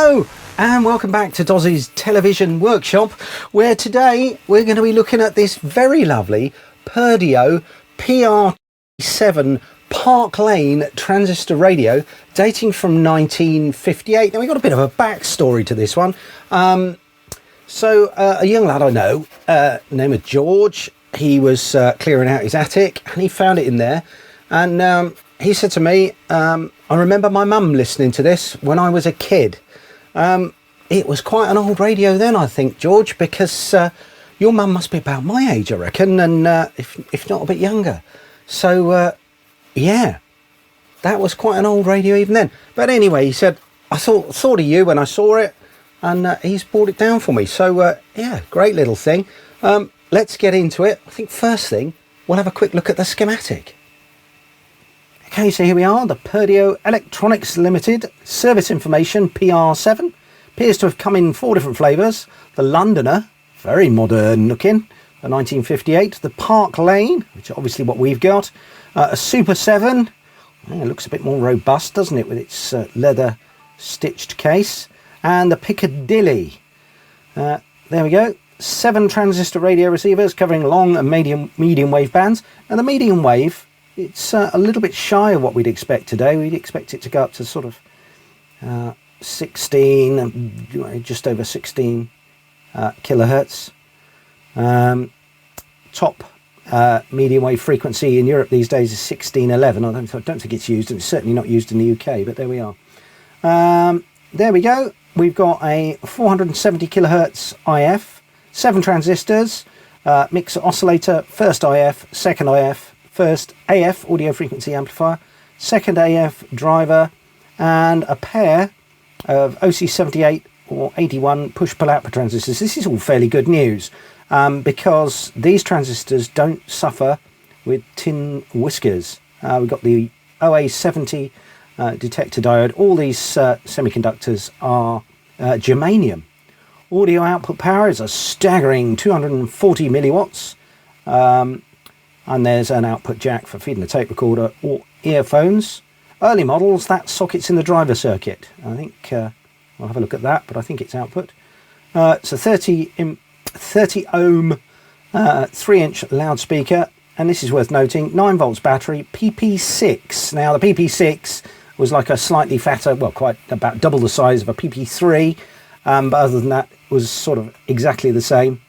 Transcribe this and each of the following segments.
Hello and welcome back to Dozzy's Television Workshop, where today we're going to be looking at this very lovely Perdio PR7 Park Lane transistor radio dating from 1958. Now we've got a bit of a backstory to this one. A young lad I know, named George, he was clearing out his attic and he found it in there, and he said to me, I remember my mum listening to this when I was a kid. It was quite an old radio then, I think, George, because your mum must be about my age, I reckon, and if not a bit younger. So, yeah, that was quite an old radio even then. But anyway, he said, I thought of you when I saw it, and he's brought it down for me. So, yeah, great little thing. Let's get into it. I think first thing, we'll have a quick look at the schematic. Okay, so here we are, the Perdio Electronics Limited service information PR7. Appears to have come in 4 different flavours. The Londoner, very modern looking, the 1958. The Park Lane, which is obviously what we've got. A Super 7, it looks a bit more robust, doesn't it, with its leather stitched case. And the Piccadilly. There we go. 7 transistor radio receivers covering long and medium wave bands. And the medium wave, it's a little bit shy of what we'd expect today. We'd expect it to go up to sort of 16, just over 16 kilohertz. Top medium wave frequency in Europe these days is 1611. I don't think it's used, and it's certainly not used in the UK, but there we are. There we go. We've got a 470 kilohertz IF, 7 transistors, mixer oscillator, first IF, second IF, first AF audio frequency amplifier, second AF driver, and a pair of OC78 or 81 push-pull output transistors. This is all fairly good news because these transistors don't suffer with tin whiskers. We've got the OA70 detector diode. All these semiconductors are germanium. Audio output power is a staggering 240 milliwatts. And there's an output jack for feeding a tape recorder or earphones. Early models, that socket's in the driver circuit. I think I'll have a look at that, but I think it's output. It's a 30 ohm 3-inch loudspeaker, and this is worth noting, 9 volts battery, PP6. Now the PP6 was like a slightly fatter, well, quite about double the size of a PP3, but other than that, it was sort of exactly the same.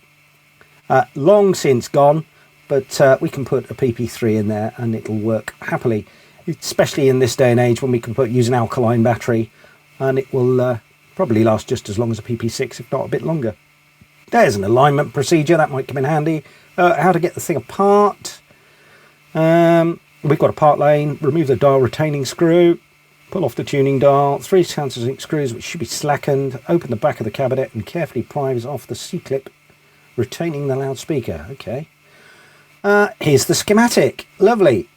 Long since gone. But we can put a PP3 in there and it'll work happily, especially in this day and age when we can use an alkaline battery, and it will probably last just as long as a PP6, if not a bit longer. There's an alignment procedure, that might come in handy. How to get the thing apart. We've got a part lane, remove the dial retaining screw, pull off the tuning dial, 3 countersink screws which should be slackened, open the back of the cabinet and carefully prise off the C-clip, retaining the loudspeaker. Okay. Here's the schematic. Lovely.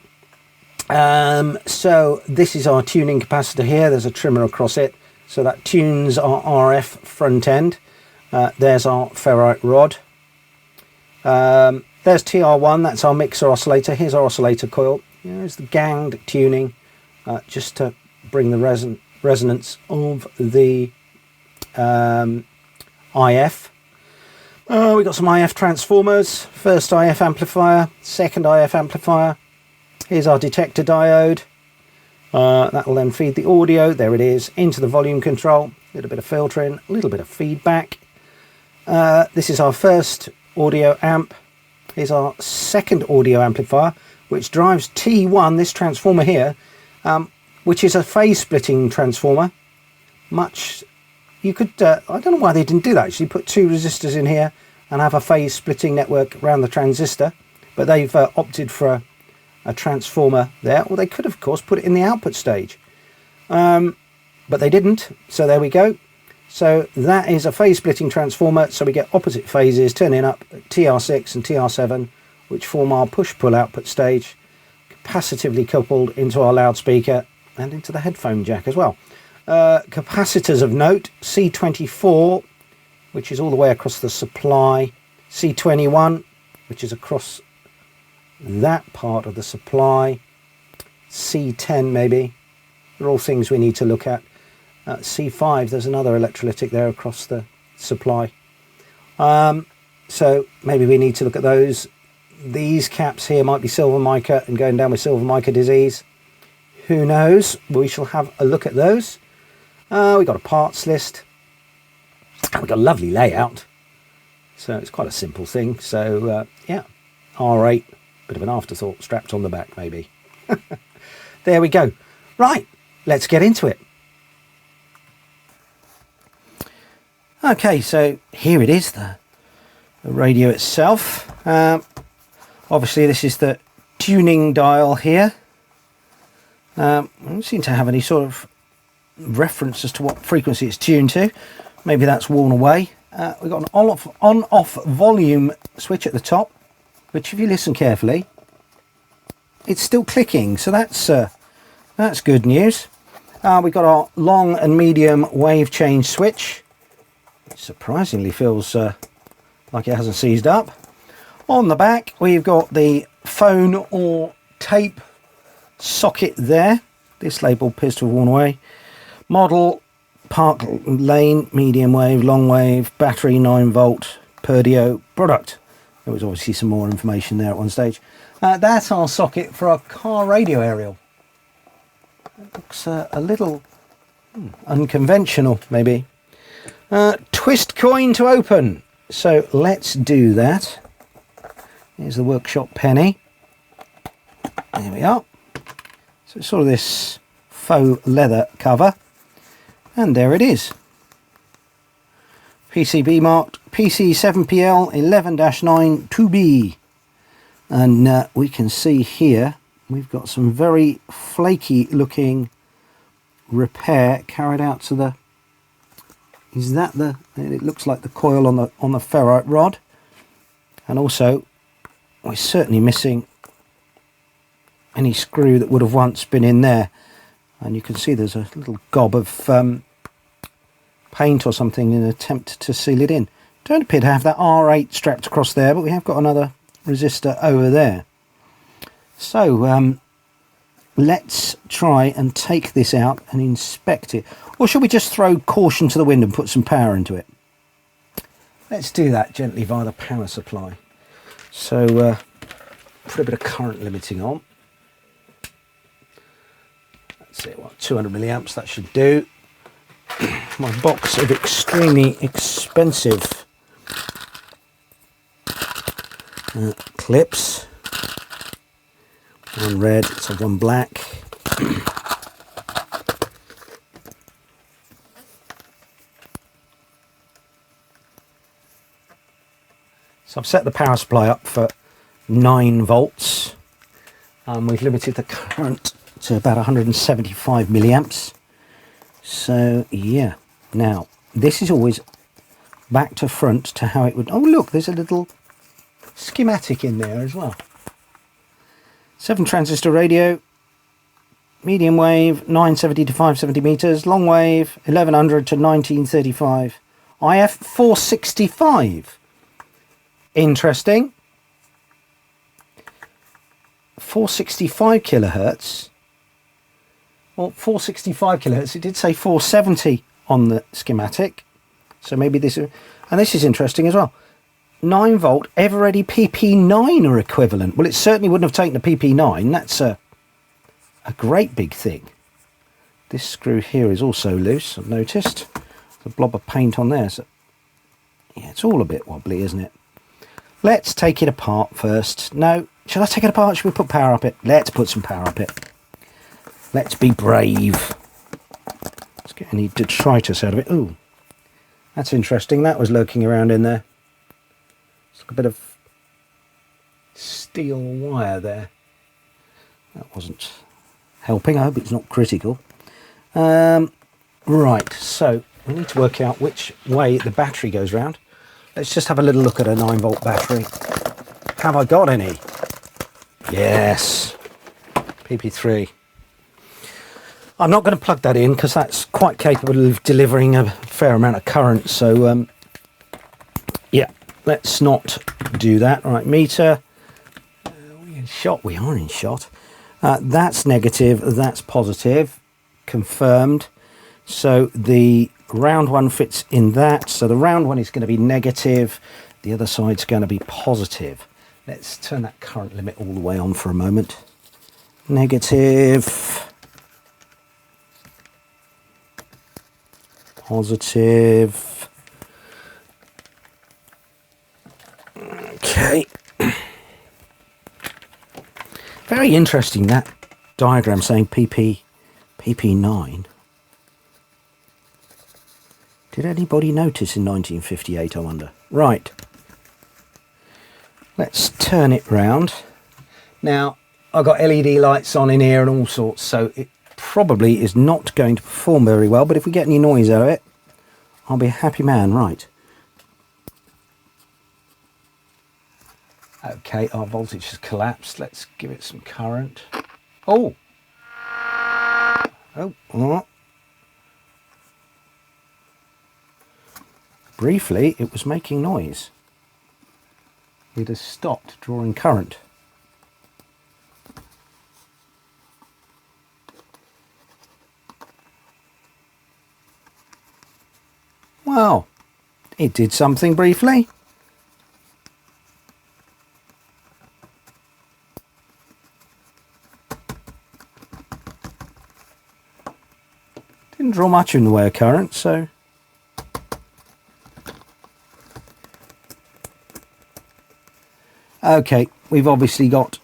So this is our tuning capacitor here. There's a trimmer across it. So that tunes our RF front end. There's our ferrite rod. There's TR1. That's our mixer oscillator. Here's our oscillator coil. Here's the ganged tuning, just to bring the resonance of the IF. We've got some IF transformers, first IF amplifier, second IF amplifier. Here's our detector diode. That will then feed the audio, there it is, into the volume control. A little bit of filtering, a little bit of feedback. This is our first audio amp. Here's our second audio amplifier, which drives T1, this transformer here, which is a phase splitting transformer. You could, I don't know why they didn't do that actually, put 2 resistors in here and have a phase splitting network around the transistor, but they've opted for a transformer there, or they could of course put it in the output stage, but they didn't, so there we go. So that is a phase splitting transformer, so we get opposite phases turning up TR6 and TR7, which form our push-pull output stage, capacitively coupled into our loudspeaker and into the headphone jack as well. Capacitors of note, C24, which is all the way across the supply, C21, which is across that part of the supply, C10 maybe. They're all things we need to look at. C5, there's another electrolytic there across the supply. So maybe we need to look at those. These caps here might be silver mica and going down with silver mica disease. Who knows? We shall have a look at those. We've got a parts list. We've got a lovely layout. So it's quite a simple thing. So yeah, R8, bit of an afterthought strapped on the back maybe. There we go. Right, let's get into it. Okay, so here it is, the radio itself. Obviously this is the tuning dial here. I don't seem to have any sort of reference as to what frequency it's tuned to. Maybe that's worn away. We've got an on-off volume switch at the top, which if you listen carefully, it's still clicking, so that's good news. We've got our long and medium wave change switch. It surprisingly feels like it hasn't seized up. On the back, we've got the phone or tape socket there. This label appears to have worn away. Model, park lane, medium wave, long wave, battery 9 volt, Perdio product. There was obviously some more information there at one stage. That's our socket for our car radio aerial. It looks a little unconventional, maybe. Twist coin to open. So let's do that. Here's the workshop penny. There we are. So it's sort of this faux leather cover. And there it is. PCB marked PC7PL 11-9 2B. And we can see here we've got some very flaky looking repair carried out to the, is that the, it looks like the coil on the ferrite rod. And also we're certainly missing any screw that would have once been in there. And you can see there's a little gob of paint or something in an attempt to seal it in. Don't appear to have that R8 strapped across there, but we have got another resistor over there. So let's try and take this out and inspect it. Or should we just throw caution to the wind and put some power into it? Let's do that gently via the power supply. So put a bit of current limiting on. That's it, what, 200 milliamps, that should do. My box of extremely expensive clips. One red, so one black. So I've set the power supply up for 9 volts. We've limited the current to about 175 milliamps. So yeah, now this is always back to front to how it would, oh look, there's a little schematic in there as well. 7 transistor radio, medium wave 970 to 570 meters, long wave 1100 to 1935, IF 465. Interesting. 465 kilohertz. Well, 465 kilohertz. It did say 470 on the schematic, so maybe this is, and this is interesting as well. 9 volt ever-ready PP9 or equivalent. Well, it certainly wouldn't have taken a PP9. That's a great big thing. This screw here is also loose, I've noticed. There's a blob of paint on there. So yeah, it's all a bit wobbly, isn't it? Let's take it apart first. No, shall I take it apart? Should we put power up it? Let's put some power up it. Let's be brave. Let's get any detritus out of it. Ooh, that's interesting. That was lurking around in there. It's like a bit of steel wire there. That wasn't helping. I hope it's not critical. Right, so we need to work out which way the battery goes round. Let's just have a little look at a 9 volt battery. Have I got any? Yes. PP3. I'm not going to plug that in because that's quite capable of delivering a fair amount of current. So yeah, let's not do that. All right, meter. We're in shot. We are in shot. That's negative. That's positive. Confirmed. So the round one fits in that. So the round one is going to be negative. The other side's going to be positive. Let's turn that current limit all the way on for a moment. Negative. Positive. Okay. Very interesting, that diagram saying PP9. Did anybody notice in 1958, I wonder? Right. Let's turn it round. Now, I've got LED lights on in here and all sorts, so it probably is not going to perform very well, but if we get any noise out of it, I'll be a happy man. Right. Okay, our voltage has collapsed. Let's give it some current. Oh! Oh. Briefly, it was making noise. It has stopped drawing current. Well, it did something briefly. Didn't draw much in the way of current, so... Okay, we've obviously got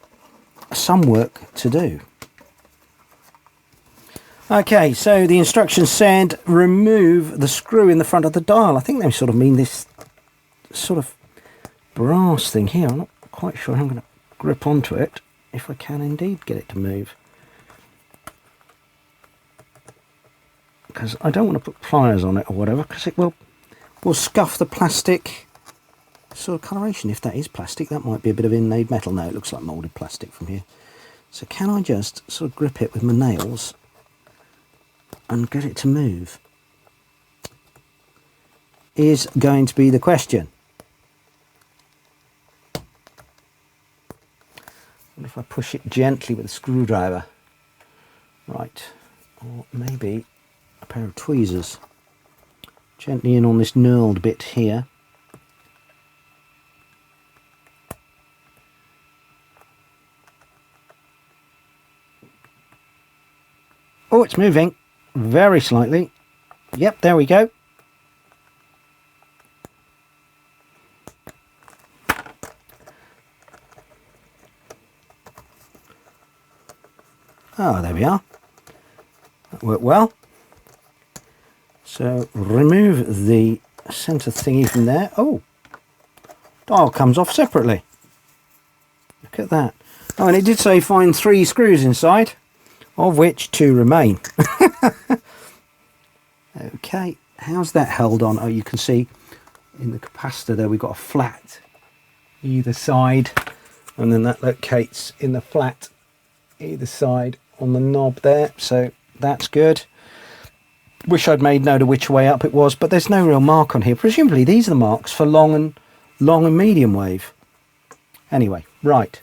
some work to do. Okay, so the instructions said remove the screw in the front of the dial. I think they sort of mean this sort of brass thing here. I'm not quite sure how I'm going to grip onto it, if I can indeed get it to move. Because I don't want to put pliers on it or whatever, because it will scuff the plastic sort of coloration. If that is plastic, that might be a bit of inlaid metal. No, it looks like moulded plastic from here. So can I just sort of grip it with my nails and get it to move? Is going to be the question. And if I push it gently with a screwdriver, right, or maybe a pair of tweezers, gently in on this knurled bit here. Oh, it's moving very slightly. Yep, there we go. Oh, there we are. That worked well. So remove the centre thingy from there. Oh, dial comes off separately. Look at that. Oh, and it did say find 3 screws inside, of which 2 remain. Okay, how's that held on? Oh, you can see in the capacitor there we've got a flat either side, and then that locates in the flat either side on the knob there, so that's good. Wish I'd made note of which way up it was, but there's no real mark on here. Presumably these are the marks for long and medium wave. Anyway, right,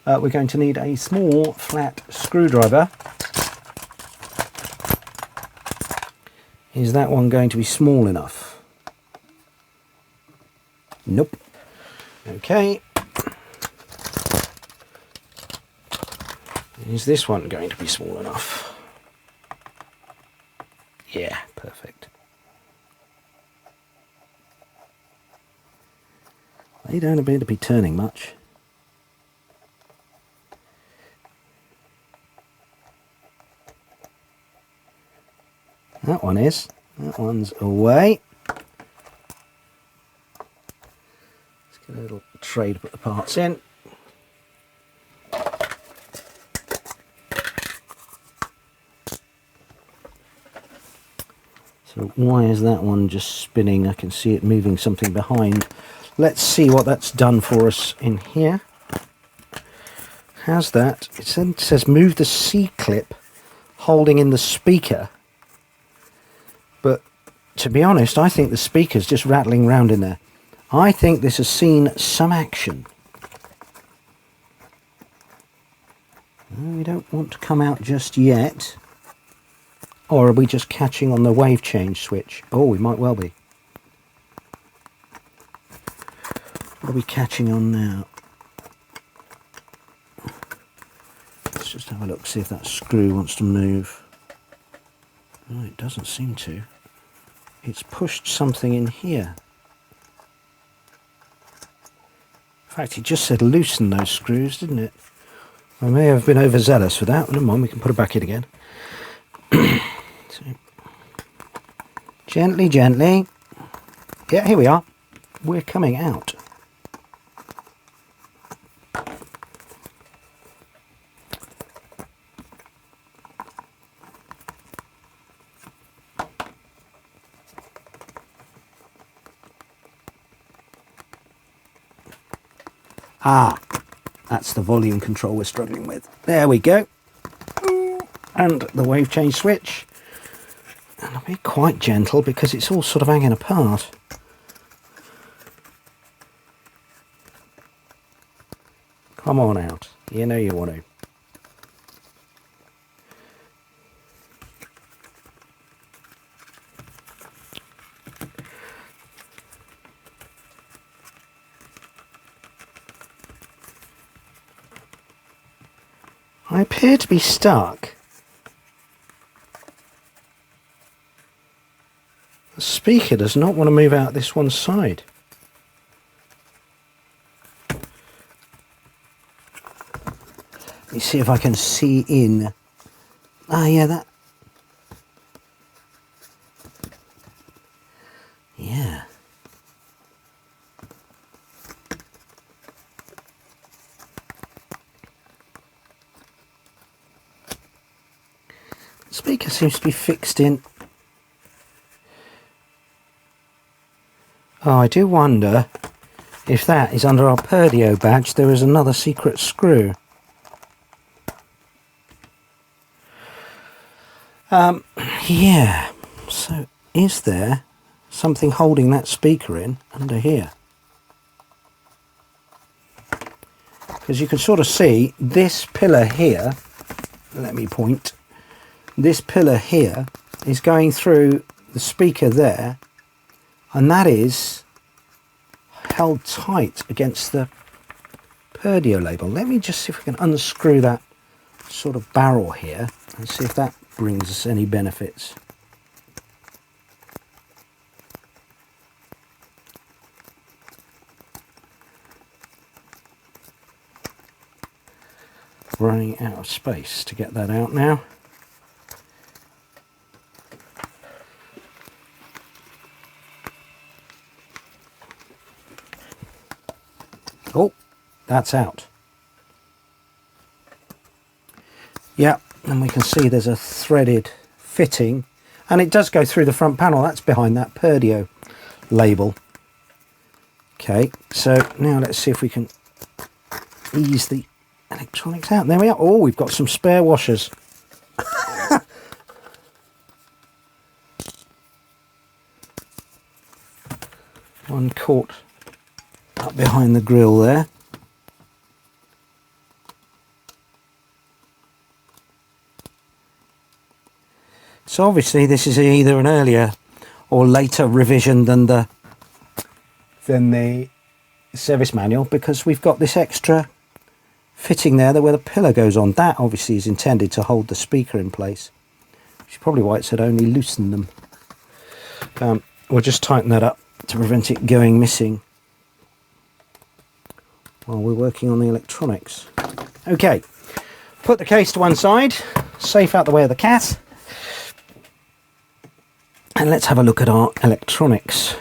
we're going to need a small flat screwdriver. Is that one going to be small enough? Nope. Okay. Is this one going to be small enough? Yeah, perfect. They don't appear to be turning much. That one is. That one's away. Let's get a little tray to put the parts in. So why is that one just spinning? I can see it moving something behind. Let's see what that's done for us in here. How's that? It says move the C-clip holding in the speaker. But to be honest, I think the speaker's just rattling around in there. I think this has seen some action. We don't want to come out just yet. Or are we just catching on the wave change switch? Oh, we might well be. What are we catching on now? Let's just have a look, see if that screw wants to move. Oh, it doesn't seem to. It's pushed something in here. In fact, it just said loosen those screws, didn't it? I may have been overzealous for that. Never mind, we can put it back in again. So, gently, gently. Yeah, here we are. We're coming out. Ah, that's the volume control we're struggling with. There we go. And the wave change switch. And I'll be quite gentle because it's all sort of hanging apart. Come on out. You know you want to. I appear to be stuck. The speaker does not want to move out this one side. Let me see if I can see in. Ah, yeah, that. Yeah. The speaker seems to be fixed in. Oh, I do wonder if that is under our Perdio badge. There is another secret screw. Yeah, so is there something holding that speaker in under here? Because you can sort of see this pillar here, let me point, this pillar here is going through the speaker there, and that is held tight against the Perdio label. Let me just see if we can unscrew that sort of barrel here and see if that brings us any benefits. Running out of space to get that out now. Oh, that's out. Yeah, and we can see there's a threaded fitting, and it does go through the front panel. That's behind that Perdio label. Okay, so now let's see if we can ease the electronics out. There we are. Oh, we've got some spare washers. One caught up behind the grill there. So obviously this is either an earlier or later revision than the service manual, because we've got this extra fitting there where the pillar goes on. That obviously is intended to hold the speaker in place, which is probably why it said only loosen them. We'll just tighten that up to prevent it going missing while we're working on the electronics. Okay, put the case to one side, safe out the way of the cat, and let's have a look at our electronics.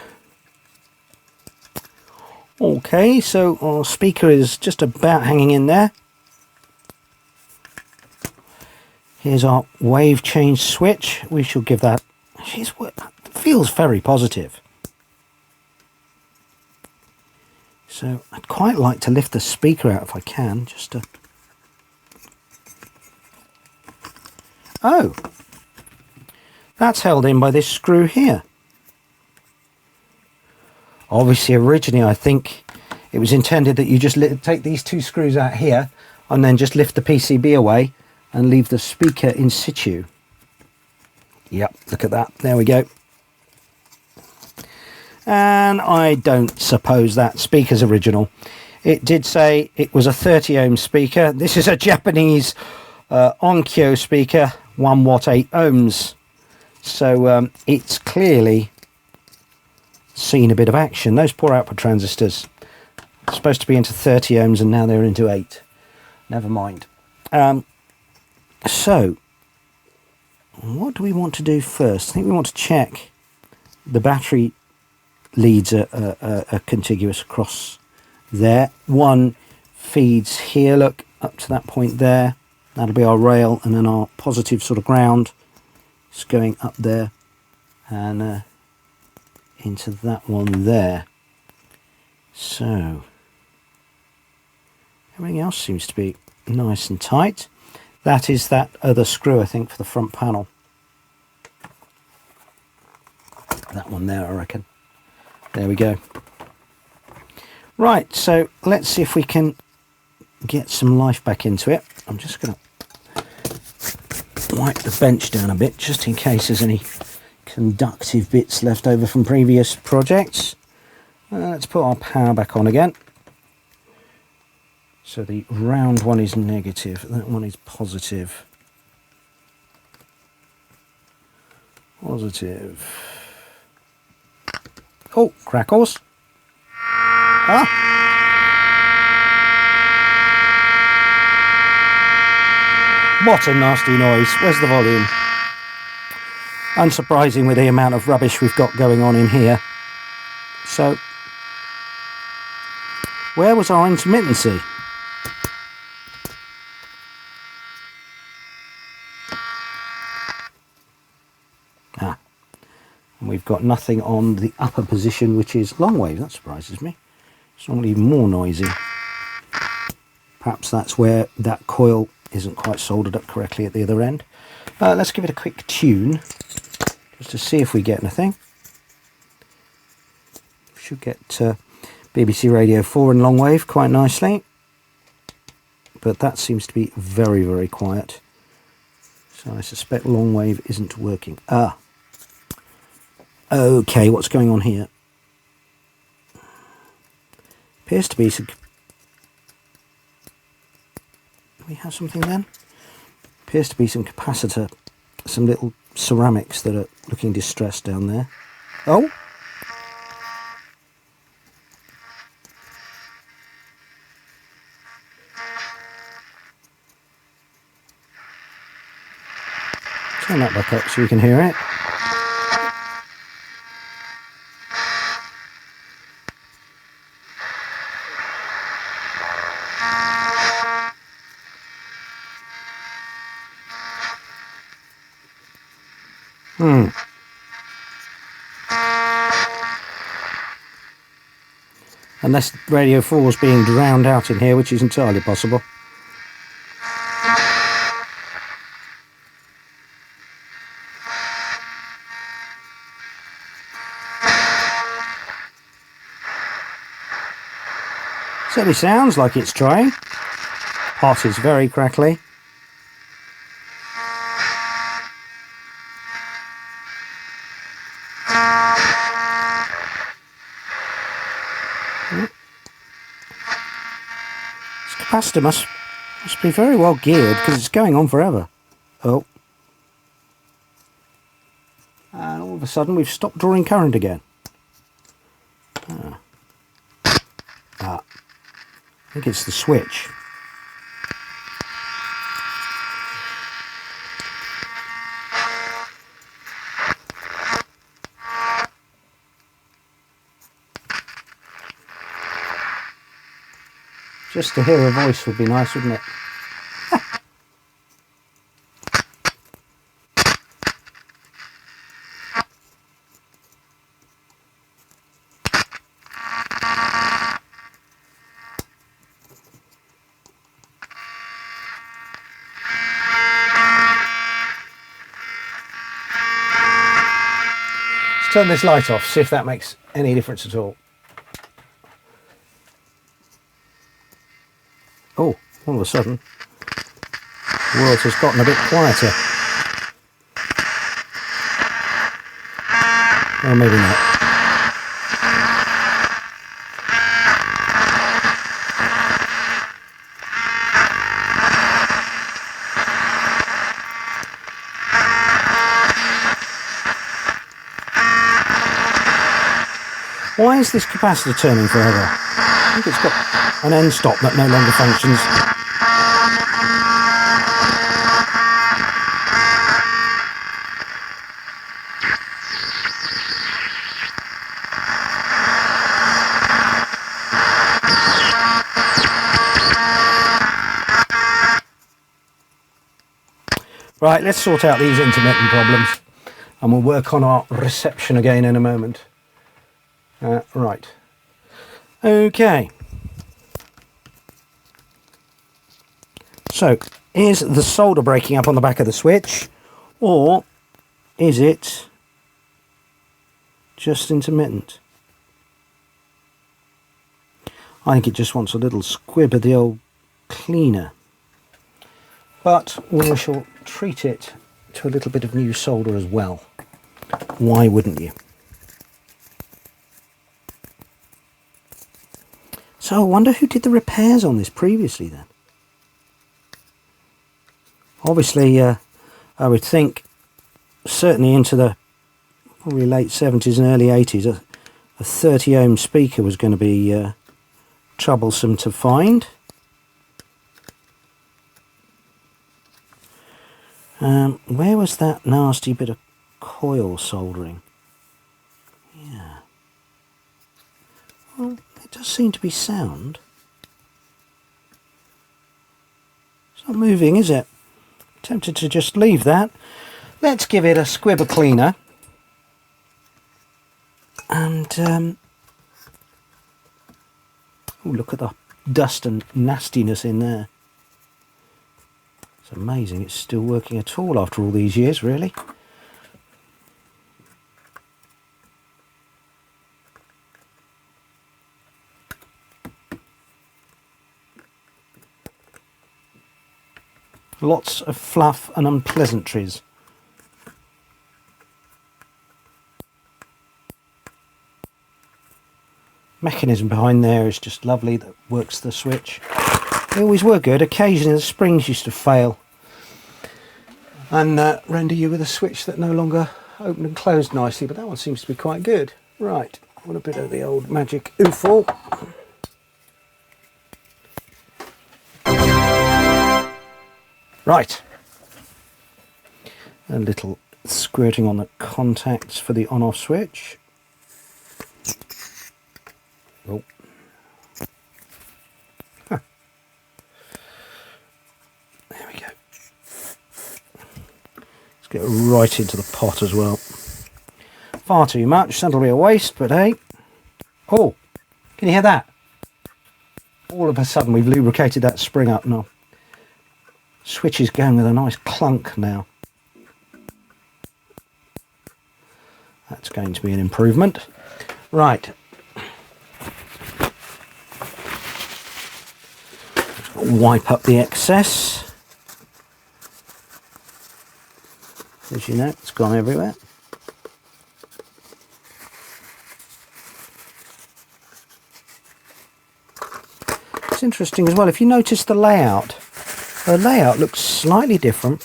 Okay, so our speaker is just about hanging in there. Here's our wave change switch. We shall give that, feels very positive. So I'd quite like to lift the speaker out if I can, just to... Oh! That's held in by this screw here. Obviously, originally, I think it was intended that you just take these two screws out here and then just lift the PCB away and leave the speaker in situ. Yep, look at that. There we go. And I don't suppose that speaker's original. It did say it was a 30 ohm speaker. This is a Japanese Onkyo speaker, 1 watt 8 ohms. So it's clearly seen a bit of action. Those poor output transistors, supposed to be into 30 ohms and now they're into 8. Never mind. So what do we want to do first? I think we want to check the battery leads are contiguous across there. One feeds here, look, up to that point there. That'll be our rail, and then our positive sort of ground is going up there and into that one there. So everything else seems to be nice and tight. That is that other screw, I think, for the front panel. That one there, I reckon. There we go. Right, so let's see if we can get some life back into it. I'm just going to wipe the bench down a bit, just in case there's any conductive bits left over from previous projects. Let's put our power back on again. So the round one is negative, that one is positive. Positive. Oh, crackles. Ah! What a nasty noise. Where's the volume? Unsurprising with the amount of rubbish we've got going on in here. So, where was our intermittency? Ah. And we've got nothing on the upper position, which is long wave. That surprises me. It's normally even more noisy. Perhaps that's where that coil isn't quite soldered up correctly at the other end. Let's give it a quick tune, just to see if we get anything. Should get BBC Radio 4 and long wave quite nicely. But that seems to be very, very quiet. So I suspect long wave isn't working. Ah. Okay, what's going on here? Appears to be some... Do we have something then? Appears to be some capacitor, some little ceramics that are looking distressed down there. Oh! Turn that back up so you can hear it. Unless Radio 4 is being drowned out in here, which is entirely possible. Certainly sounds like it's trying. Pot is very crackly. This capacitor must be very well geared because it's going on forever. Oh. And all of a sudden we've stopped drawing current again. I think it's the switch. Just to hear a voice would be nice, wouldn't it? Let's turn this light off, see if that makes any difference at all. Oh, all of a sudden, the world has gotten a bit quieter. Or maybe not. Why is this capacitor turning forever? I think it's got an end stop that no longer functions. Right, let's sort out these intermittent problems and we'll work on our reception again in a moment. Right. Okay. So, is the solder breaking up on the back of the switch, or is it just intermittent? I think it just wants a little squib of the old cleaner. But we shall treat it to a little bit of new solder as well. Why wouldn't you? So I wonder who did the repairs on this previously then. Obviously, I would think certainly into the probably late 70s and early 80s, a 30 ohm speaker was going to be troublesome to find. Where was that nasty bit of coil soldering? Yeah. Well, it does seem to be sound. It's not moving, is it? Tempted to just leave that. Let's give it a squib of cleaner. And, oh, look at the dust and nastiness in there. It's amazing it's still working at all after all these years, really. Lots of fluff and unpleasantries. Mechanism behind there is just lovely, that works the switch. They always were good. Occasionally the springs used to fail and render you with a switch that no longer opened and closed nicely, but that one seems to be quite good. Right, what a bit of the old magic UFO. Right, a little squirting on the contacts for the on-off switch. Oh. Huh. There we go. Let's get right into the pot as well. Far too much, that'll be a waste, but hey. Oh, can you hear that? All of a sudden we've lubricated that spring up now. Switch is going with a nice clunk now. That's going to be an improvement. Right. Wipe up the excess. As you know, it's gone everywhere. It's interesting as well, if you notice the layout looks slightly different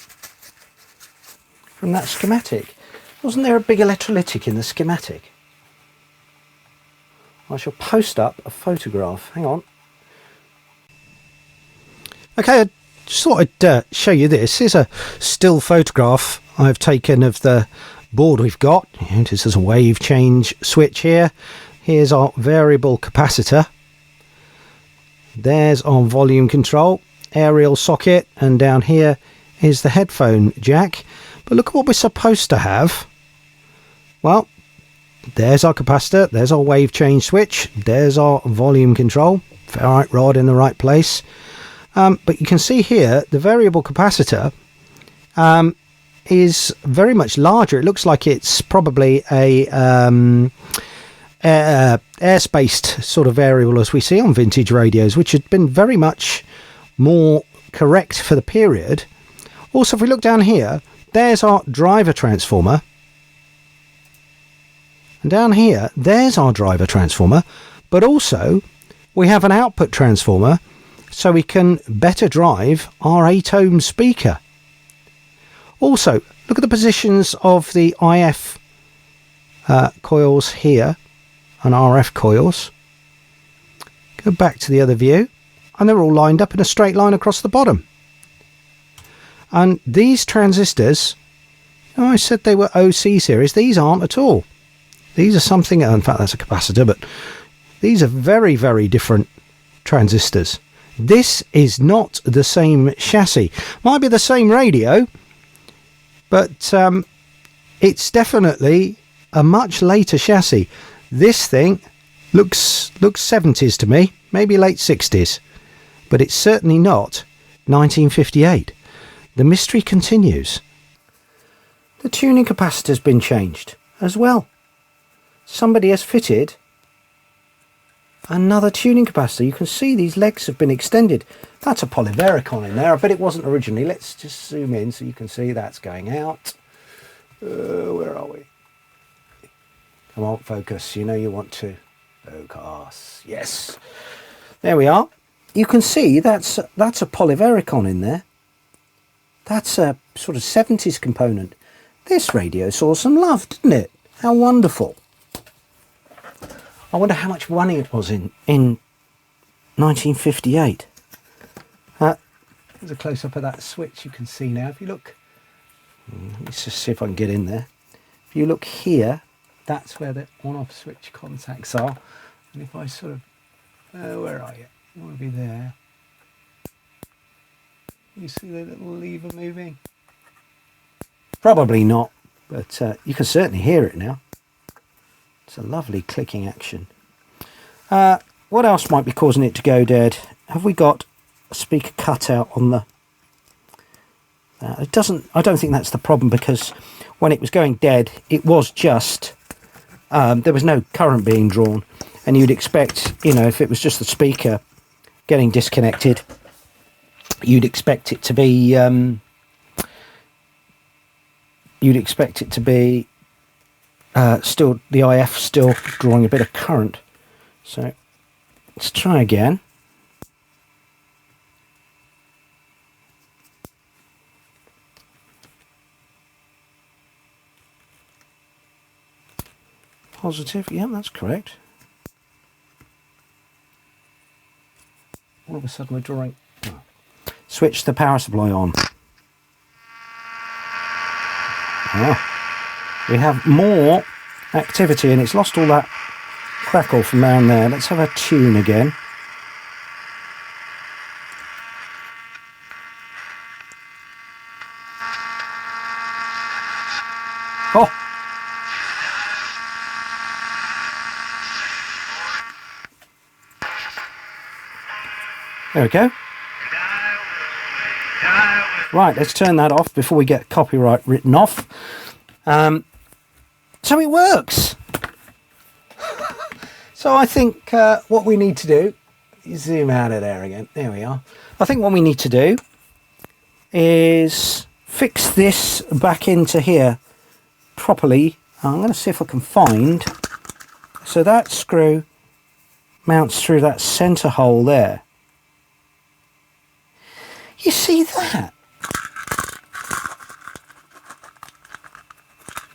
from that schematic. Wasn't there a big electrolytic in the schematic? I shall post up a photograph. Hang on. Okay, I just thought I'd show you this. Here's a still photograph I've taken of the board we've got. This is a wave change switch here. Here's our variable capacitor. There's our volume control, aerial socket, and down here is the headphone jack. But look at what we're supposed to have. Well, there's our capacitor, there's our wave change switch, there's our volume control, ferrite rod in the right place. But you can see here the variable capacitor is very much larger. It looks like it's probably a air-spaced sort of variable as we see on vintage radios, which had been very much more correct for the period. Also, if we look down here, there's our driver transformer, And down here, there's our driver transformer, but also we have an output transformer so we can better drive our 8-ohm speaker. Also, look at the positions of the IF coils here and RF coils. Go back to the other view, and they're all lined up in a straight line across the bottom. And these transistors, I said they were OC series, these aren't at all. These are something, in fact that's a capacitor, but these are very, very different transistors. This is not the same chassis. Might be the same radio, but it's definitely a much later chassis. This thing looks 70s to me, maybe late 60s, but it's certainly not 1958. The mystery continues. The tuning capacitor's been changed as well. Somebody has fitted another tuning capacitor. You can see these legs have been extended. That's a polyvaricon in there. I bet it wasn't originally. Let's just zoom in so you can see that's going out. Where are we? Come on, focus. You know you want to. Focus. Yes. There we are. You can see that's a polyvaricon in there. That's a sort of 70s component. This radio saw some love, didn't it? How wonderful. I wonder how much money it was in 1958. There's a close-up of that switch you can see now. If you look, let's just see if I can get in there. If you look here, that's where the on-off switch contacts are. And if I sort of, where are you? You want to be there. You see the little lever moving? Probably not, but you can certainly hear it now. It's a lovely clicking action. What else might be causing it to go dead? Have we got a speaker cutout on the... it doesn't. I don't think that's the problem, because when it was going dead, it was just... there was no current being drawn, and you'd expect, you know, if it was just the speaker getting disconnected, you'd expect it to be... still the IF still drawing a bit of current. So let's try again. Positive, yeah, that's correct. All of a sudden we're drawing. Oh. Switch the power supply on. Oh. We have more activity, and it's lost all that crackle from down there. Let's have a tune again. Oh! There we go. Right, let's turn that off before we get copyright written off. So it works. So I think what we need to do is zoom out of there again. There we are. I think what we need to do is fix this back into here properly. I'm going to see if I can find. So that screw mounts through that center hole there. You see that?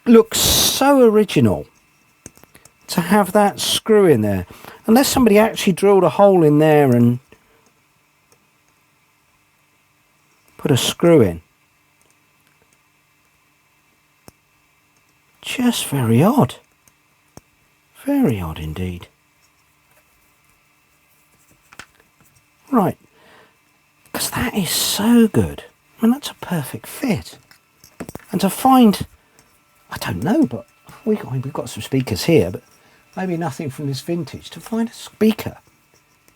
Looks so original to have that screw in there, unless somebody actually drilled a hole in there and put a screw in. Just very odd indeed. Right, because that is so good. I mean, that's a perfect fit. And to find, I don't know, but we've got some speakers here, but maybe nothing from this vintage. To find a speaker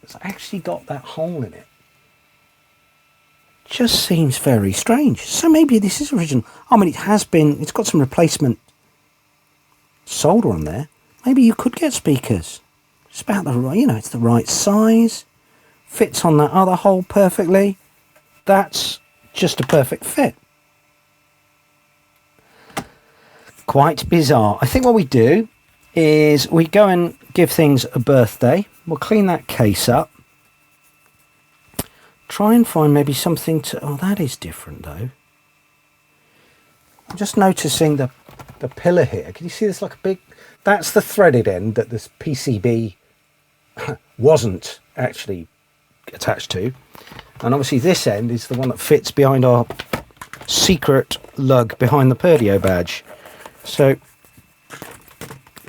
that's actually got that hole in it just seems very strange. So maybe this is original. I mean, it's got some replacement solder on there. Maybe you could get speakers. It's about the right, it's the right size. Fits on that other hole perfectly. That's just a perfect fit. Quite bizarre. I think what we do is we go and give things a birthday. We'll clean that case up. Try and find maybe something to... Oh, that is different though. I'm just noticing the pillar here. Can you see this like a big... That's the threaded end that this PCB wasn't actually attached to. And obviously this end is the one that fits behind our secret lug behind the Perdio badge. So,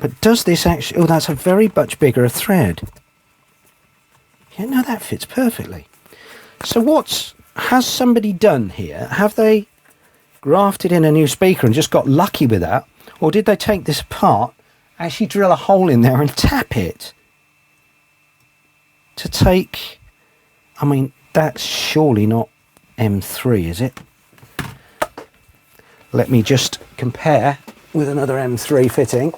but does this actually... Oh, that's a very much bigger thread. Yeah, no, that fits perfectly. So has somebody done here? Have they grafted in a new speaker and just got lucky with that? Or did they take this apart, actually drill a hole in there and tap it? To take... I mean, that's surely not M3, is it? Let me just compare with another M3 fitting.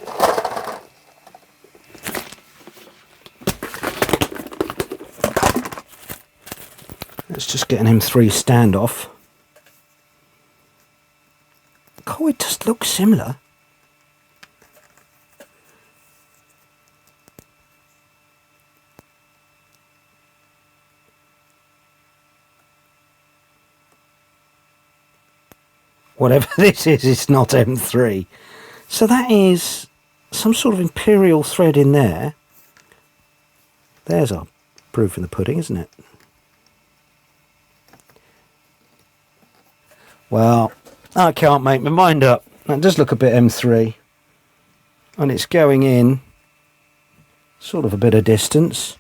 Let's just get an M3 standoff. Oh, it just looks similar. Whatever this is, it's not M3. So that is some sort of imperial thread in there. There's our proof in the pudding, isn't it? Well, I can't make my mind up. That does look a bit M3. And it's going in sort of a bit of distance.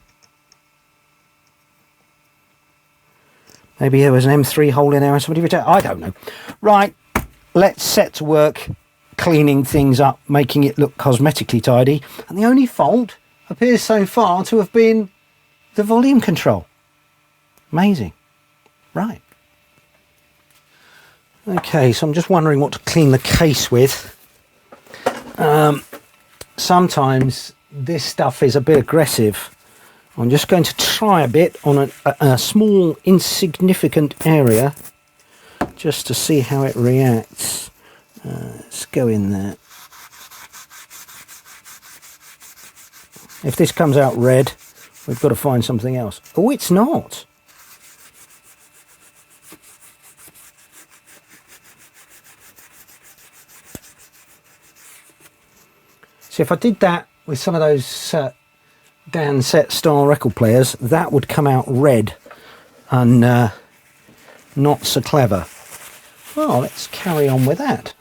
Maybe there was an M3 hole in there and somebody retired. I don't know. Right, let's set to work cleaning things up, making it look cosmetically tidy. And the only fault appears so far to have been the volume control. Amazing. Right. Okay, so I'm just wondering what to clean the case with. Sometimes this stuff is a bit aggressive. I'm just going to try a bit on a small, insignificant area, just to see how it reacts. Let's go in there. If this comes out red, we've got to find something else. Oh, it's not. So if I did that with some of those Dan set style record players, that would come out red and not so clever. Well, let's carry on with that.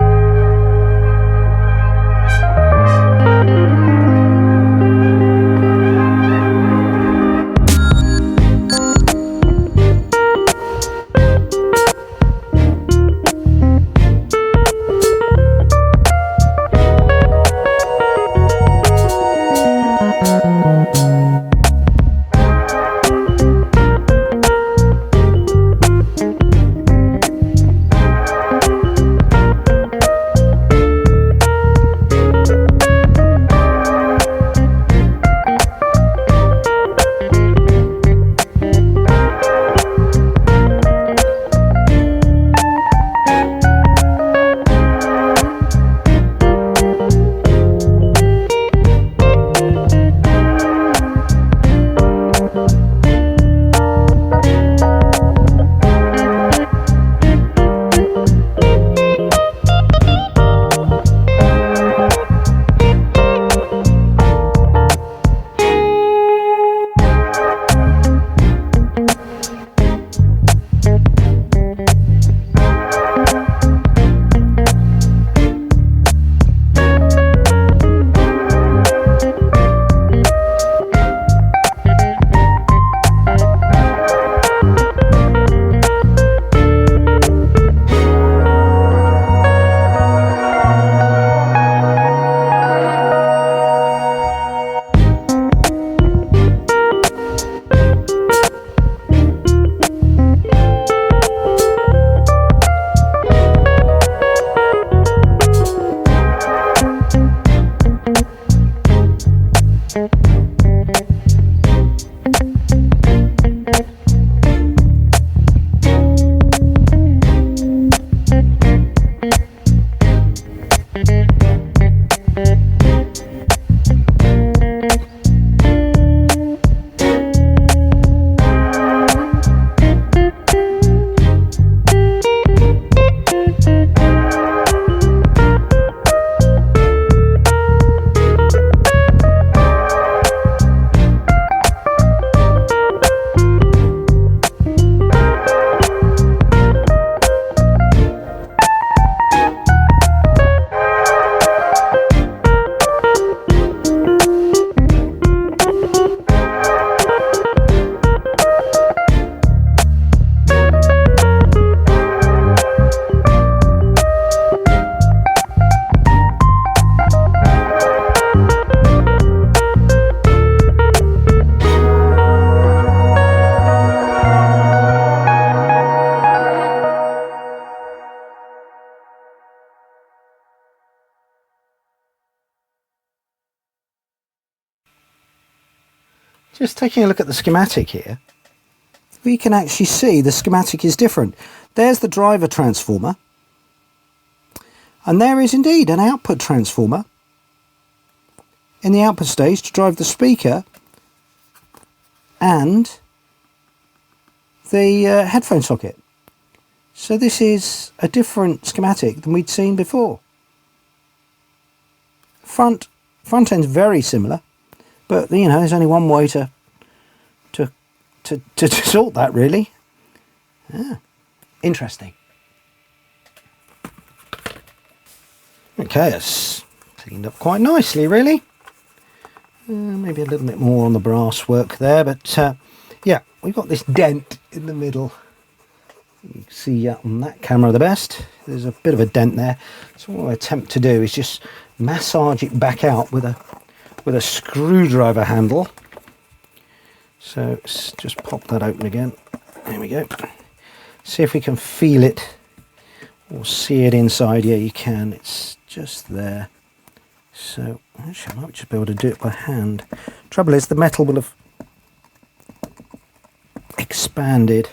just taking a look at the schematic here, we can actually see the schematic is different. There's the driver transformer, and there is indeed an output transformer in the output stage to drive the speaker and the headphone socket. So this is a different schematic than we'd seen before. Front end's very similar, but you know, there's only one way to sort that, really. Yeah. Interesting. Okay, it's cleaned up quite nicely, really. Maybe a little bit more on the brass work there, but yeah, we've got this dent in the middle. You can see on that camera the best. There's a bit of a dent there. So what I attempt to do is just massage it back out with a screwdriver handle. So let's just pop that open again. There we go. See if we can feel it or see it inside. Yeah, you can. It's just there. So actually I might just be able to do it by hand. Trouble is the metal will have expanded.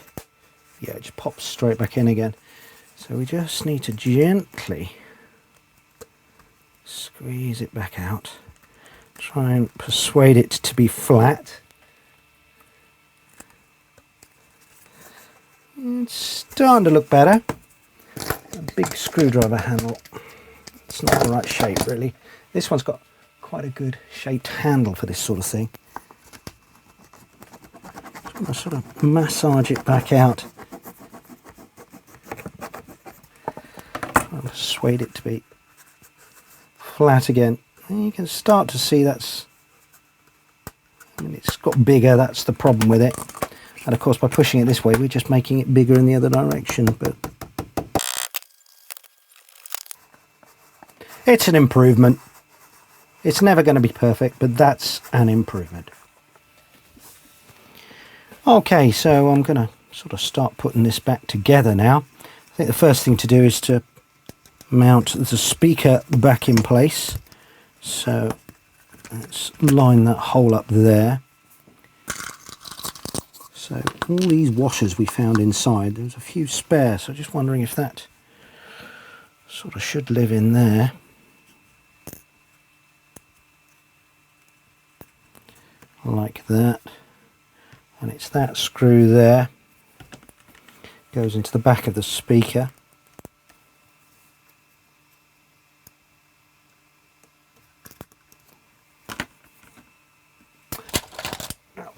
Yeah, it just pops straight back in again. So we just need to gently squeeze it back out. Try and persuade it to be flat. It's starting to look better. A big screwdriver handle. It's not the right shape, really. This one's got quite a good shaped handle for this sort of thing. I'm going to sort of massage it back out. I'll persuade it to be flat again. And you can start to see it's got bigger. That's the problem with it. And of course, by pushing it this way, we're just making it bigger in the other direction. But it's an improvement. It's never going to be perfect, but that's an improvement. Okay, so I'm going to sort of start putting this back together now. I think the first thing to do is to mount the speaker back in place. So let's line that hole up there. So all these washers we found inside, there's a few spare, so just wondering if that sort of should live in there. Like that. And it's that screw there. Goes into the back of the speaker.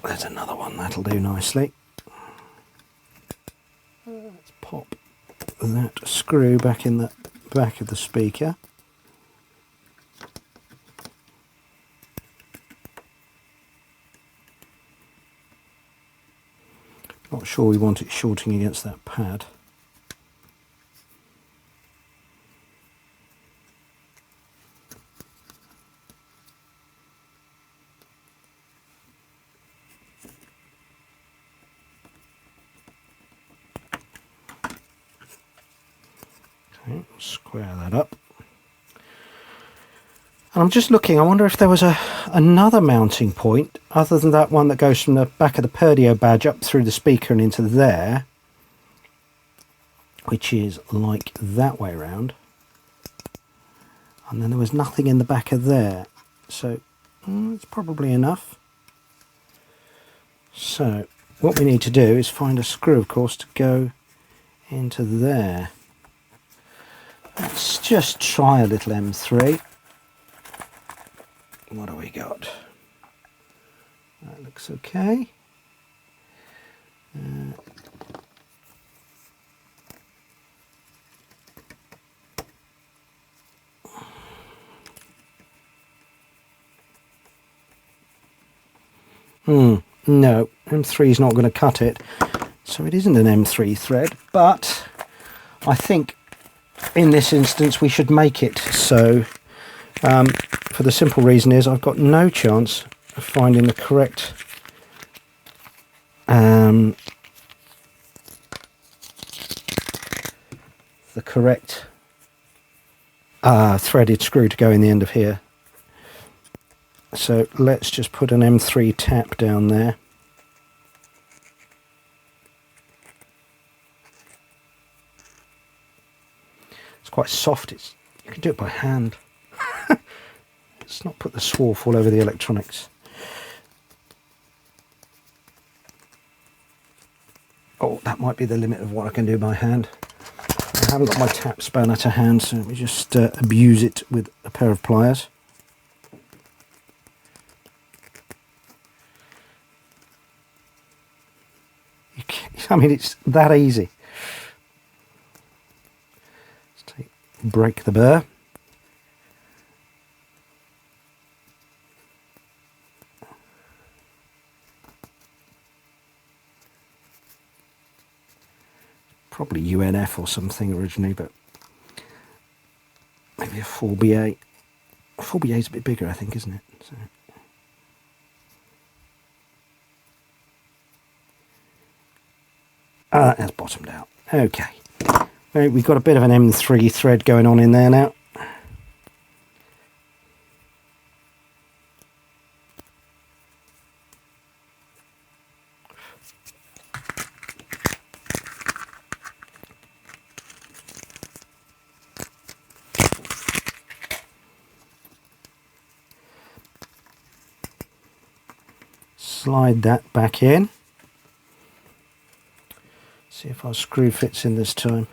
There's another one, that'll do nicely. Let's pop that screw back in the back of the speaker. Not sure we want it shorting against that pad. Okay, square that up. And I'm just looking, I wonder if there was another mounting point other than that one that goes from the back of the Perdio badge up through the speaker and into there, which is like that way round. And then there was nothing in the back of there, so it's probably enough. So what we need to do is find a screw, of course, to go into there. Let's just try a little M3. What do we got? That looks okay. No, M3 is not going to cut it, so it isn't an M3 thread, but I think in this instance we should make it so. For the simple reason is I've got no chance of finding the correct threaded screw to go in the end of here. So let's just put an M3 tap down there. It's quite soft. You can do it by hand. Let's not put the swarf all over the electronics. Oh, that might be the limit of what I can do by hand. I haven't got my tap spanner to hand, so let me just abuse it with a pair of pliers. I mean, it's that easy. Let's break the burr. Probably UNF or something originally, but maybe a 4BA. 4BA is a bit bigger, I think, isn't it? So. That's bottomed out. Okay. Right, we've got a bit of an M3 thread going on in there now. Slide that back in. See if our screw fits in this time.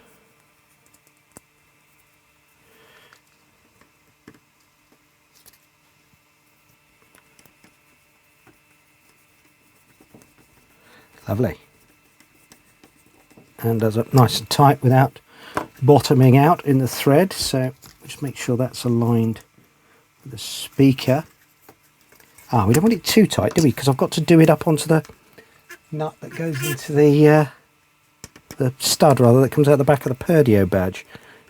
Lovely. And does it nice and tight without bottoming out in the thread. So just make sure that's aligned with the speaker. We don't want it too tight, do we? Because I've got to do it up onto the nut that goes into the stud, rather, that comes out the back of the Perdio badge.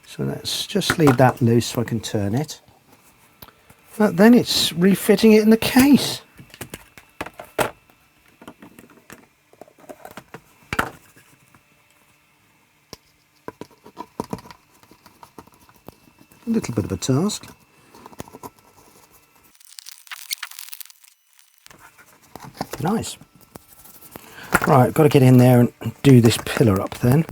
So let's just leave that loose so I can turn it. But then it's refitting it in the case. A little bit of a task. Nice. Right, got to get in there and do this pillar up then.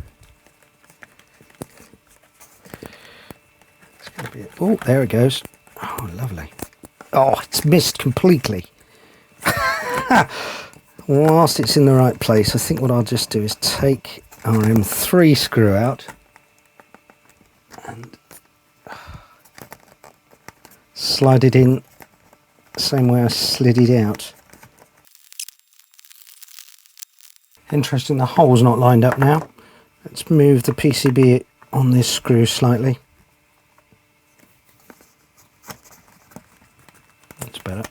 It's going to be oh, there it goes. Oh, lovely. Oh, it's missed completely. Whilst it's in the right place, I think what I'll just do is take our M3 screw out and slide it in the same way I slid it out. Interesting, the hole's not lined up now. Let's move the PCB on this screw slightly. That's better.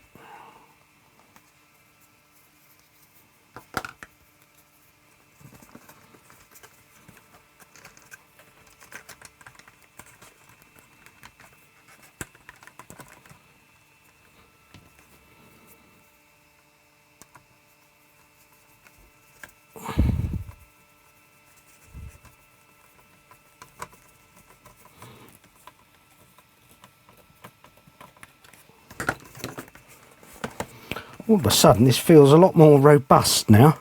All of a sudden this feels a lot more robust now.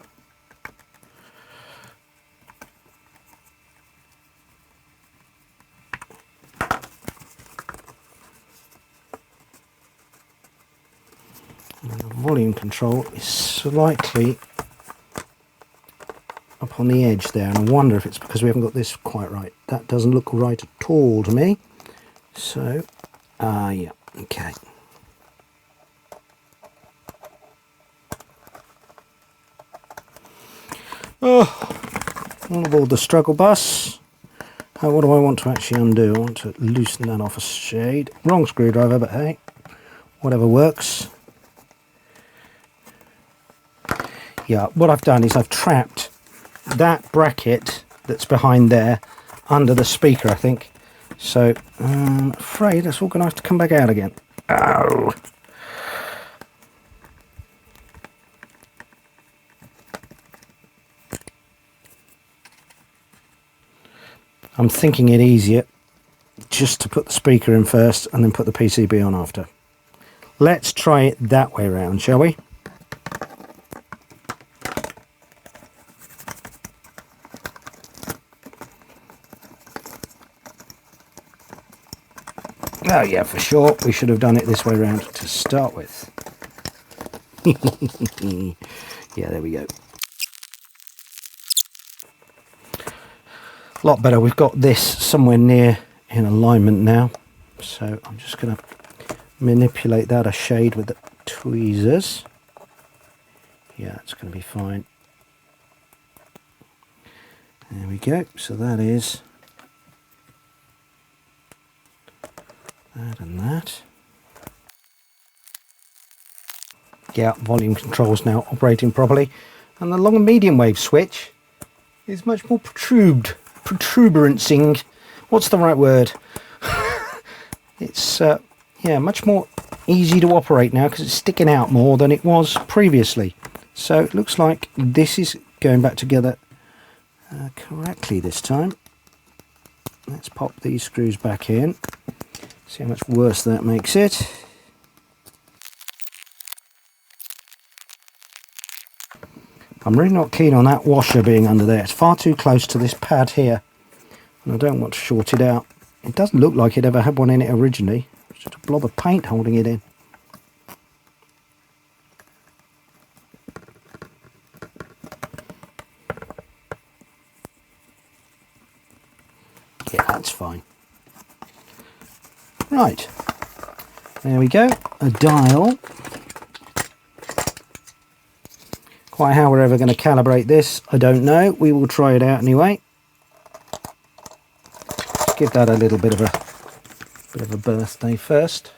And the volume control is slightly up on the edge there, and I wonder if it's because we haven't got this quite right. That doesn't look right at all to me. So, yeah, okay. Oh, on aboard the struggle bus. What do I want to actually undo? I want to loosen that off a shade. Wrong screwdriver, but hey, whatever works. Yeah, what I've done is I've trapped that bracket that's behind there under the speaker, I think. So I'm afraid that's all going to have to come back out again. Ow! I'm thinking it easier just to put the speaker in first and then put the PCB on after. Let's try it that way around, shall we? Oh yeah, for sure. We should have done it this way around to start with. Yeah, there we go. A lot better. We've got this somewhere near in alignment now. So I'm just going to manipulate that a shade with the tweezers. Yeah, it's going to be fine. There we go. So that is that and that. Yeah, volume control's now operating properly, and the long and medium wave switch is much more protuberancing. What's the right word? It's yeah, much more easy to operate now because it's sticking out more than it was previously. So it looks like this is going back together correctly this time. Let's pop these screws back in. See how much worse that makes it. I'm really not keen on that washer being under there. It's far too close to this pad here, and I don't want to short it out. It doesn't look like it ever had one in it originally. It's just a blob of paint holding it in. Yeah, that's fine. Right, there we go, a dial. Quite how we're ever going to calibrate this, I don't know. We will try it out anyway. Let's give that a little bit of a birthday first.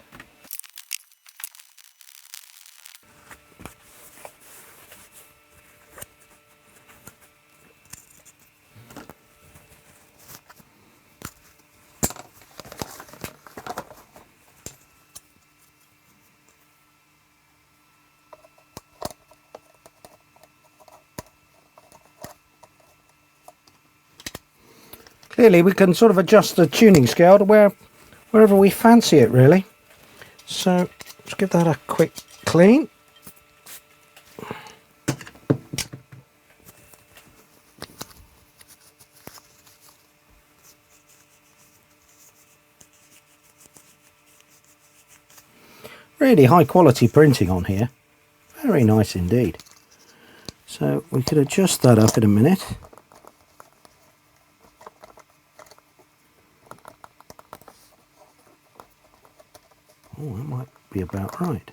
Clearly we can sort of adjust the tuning scale to wherever we fancy it really. So let's give that a quick clean. Really high quality printing on here. Very nice indeed. So we could adjust that up in a minute. Oh, that might be about right.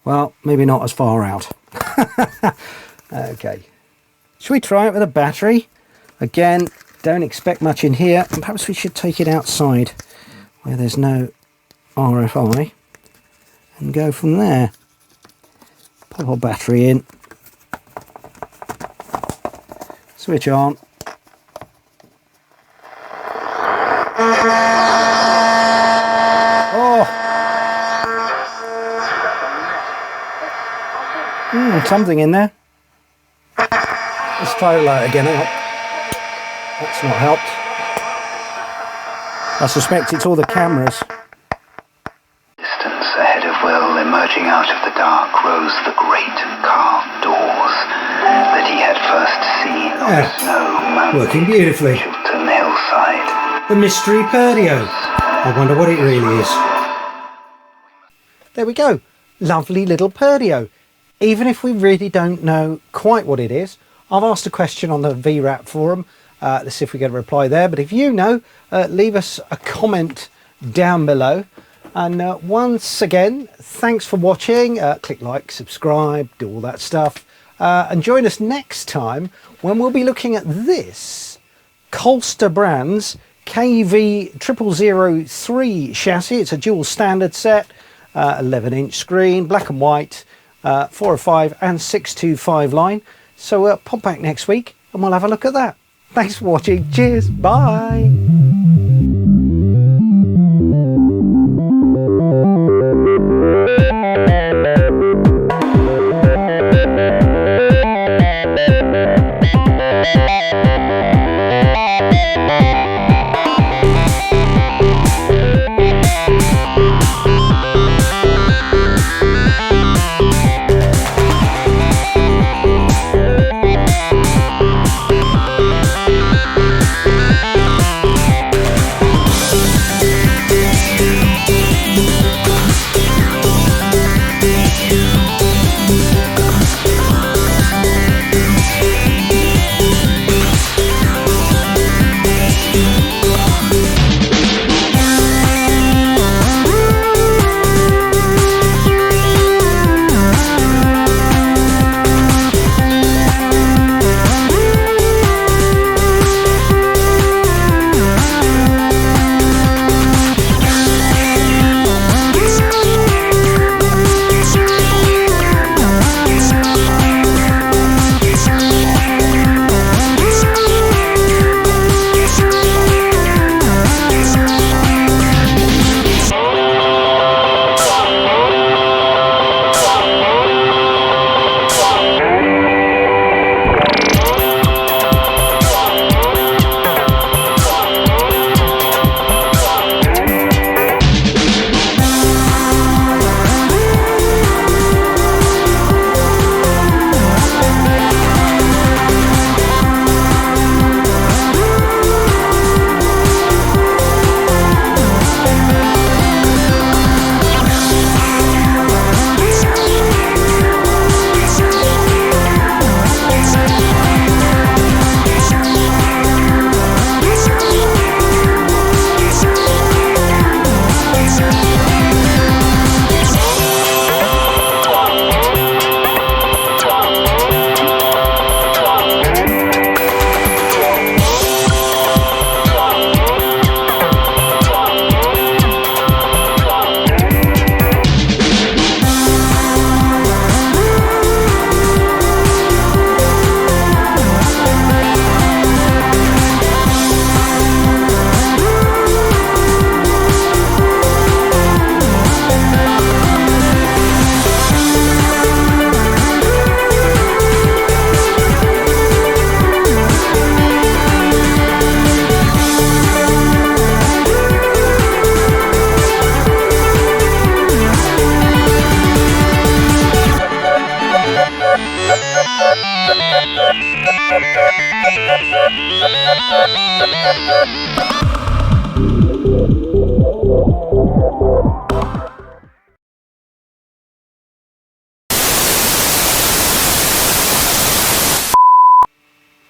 Well, maybe not as far out. Okay. Should we try it with a battery? Again, don't expect much in here. And perhaps we should take it outside where there's no RFI and go from there. Pop our battery in. Switch on. Something in there. Let's try it like again. That's not helped. I suspect it's all the cameras. Distance ahead of Will, emerging out of the dark, rose the great carved doors that he had first seen on the snow mountain, working beautifully. Chiltern hillside. The mystery Perdio. I wonder what it really is. There we go. Lovely little Perdio. Even if we really don't know quite what it is, I've asked a question on the VRAP forum. Let's see if we get a reply there. But if you know, leave us a comment down below. And once again, thanks for watching. Click like, subscribe, do all that stuff. And join us next time when we'll be looking at this Colster Brands KV0003 chassis. It's a dual standard set, 11-inch screen, black and white. 405 and 625 line. So pop back next week and we'll have a look at that. Thanks for watching. Cheers. Bye.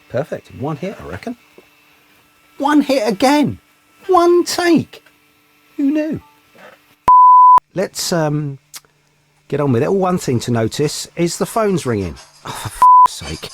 Perfect. One hit, I reckon. One hit again. One take. Who knew? Let's get on with it. One thing to notice is the phone's ringing. Oh, for f***'s sake.